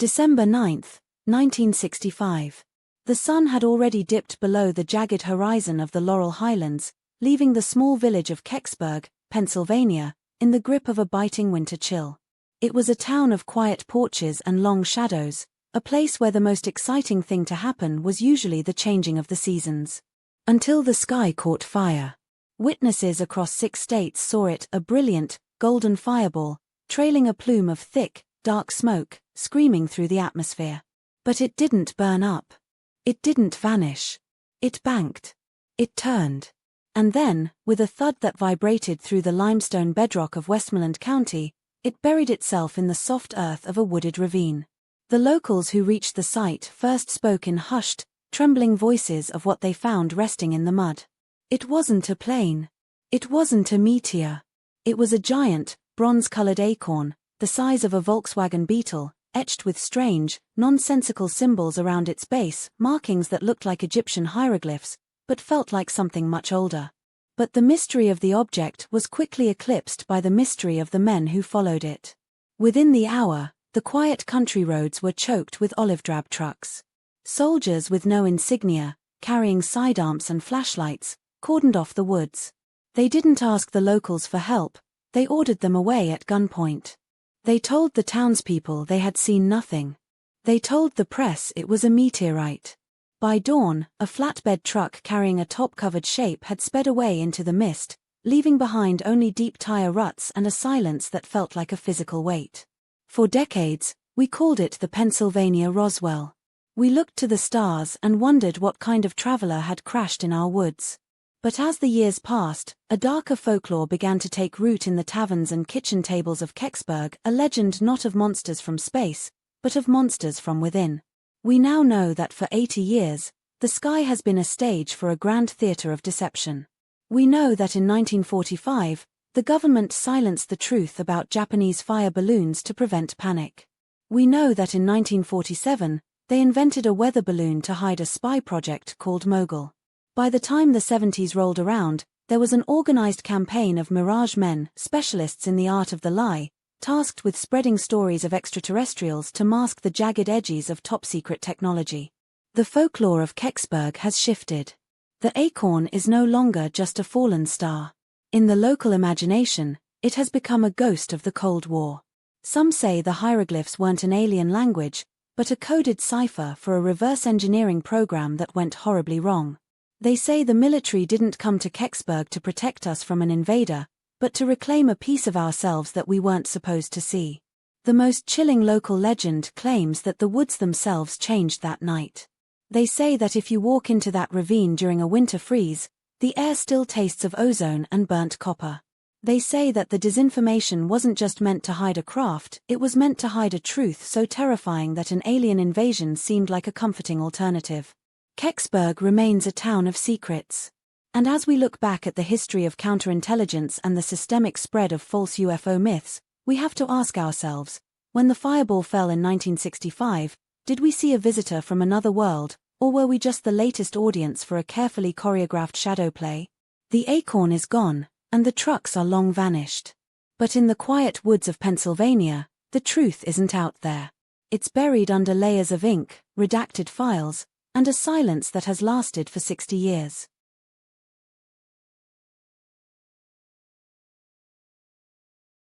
December 9, 1965. The sun had already dipped below the jagged horizon of the Laurel Highlands, leaving the small village of Kecksburg, Pennsylvania, in the grip of a biting winter chill. It was a town of quiet porches and long shadows, a place where the most exciting thing to happen was usually the changing of the seasons. Until the sky caught fire. Witnesses across 6 states saw it, a brilliant, golden fireball, trailing a plume of thick, dark smoke, screaming through the atmosphere. But it didn't burn up. It didn't vanish. It banked. It turned. And then, with a thud that vibrated through the limestone bedrock of Westmoreland County, it buried itself in the soft earth of a wooded ravine. The locals who reached the site first spoke in hushed, trembling voices of what they found resting in the mud. It wasn't a plane. It wasn't a meteor. It was a giant, bronze-colored acorn, the size of a Volkswagen Beetle, etched with strange, nonsensical symbols around its base, markings that looked like Egyptian hieroglyphs, but felt like something much older. But the mystery of the object was quickly eclipsed by the mystery of the men who followed it. Within the hour, the quiet country roads were choked with olive-drab trucks. Soldiers with no insignia, carrying sidearms and flashlights, cordoned off the woods. They didn't ask the locals for help, they ordered them away at gunpoint. They told the townspeople they had seen nothing. They told the press it was a meteorite. By dawn, a flatbed truck carrying a top-covered shape had sped away into the mist, leaving behind only deep tire ruts and a silence that felt like a physical weight. For decades, we called it the Pennsylvania Roswell. We looked to the stars and wondered what kind of traveler had crashed in our woods. But as the years passed, a darker folklore began to take root in the taverns and kitchen tables of Kecksburg, a legend not of monsters from space, but of monsters from within. We now know that for 80 years, the sky has been a stage for a grand theater of deception. We know that in 1945, the government silenced the truth about Japanese fire balloons to prevent panic. We know that in 1947, they invented a weather balloon to hide a spy project called Mogul. By the time the 70s rolled around, there was an organized campaign of Mirage Men, specialists in the art of the lie, tasked with spreading stories of extraterrestrials to mask the jagged edges of top-secret technology. The folklore of Kecksburg has shifted. The Acorn is no longer just a fallen star. In the local imagination, it has become a ghost of the Cold War. Some say the hieroglyphs weren't an alien language, but a coded cipher for a reverse engineering program that went horribly wrong. They say the military didn't come to Kecksburg to protect us from an invader, but to reclaim a piece of ourselves that we weren't supposed to see. The most chilling local legend claims that the woods themselves changed that night. They say that if you walk into that ravine during a winter freeze, the air still tastes of ozone and burnt copper. They say that the disinformation wasn't just meant to hide a craft, it was meant to hide a truth so terrifying that an alien invasion seemed like a comforting alternative. Kecksburg remains a town of secrets. And as we look back at the history of counterintelligence and the systemic spread of false UFO myths, we have to ask ourselves, when the fireball fell in 1965, did we see a visitor from another world, or were we just the latest audience for a carefully choreographed shadow play? The Acorn is gone, and the trucks are long vanished. But in the quiet woods of Pennsylvania, the truth isn't out there. It's buried under layers of ink, redacted files, and a silence that has lasted for 60 years.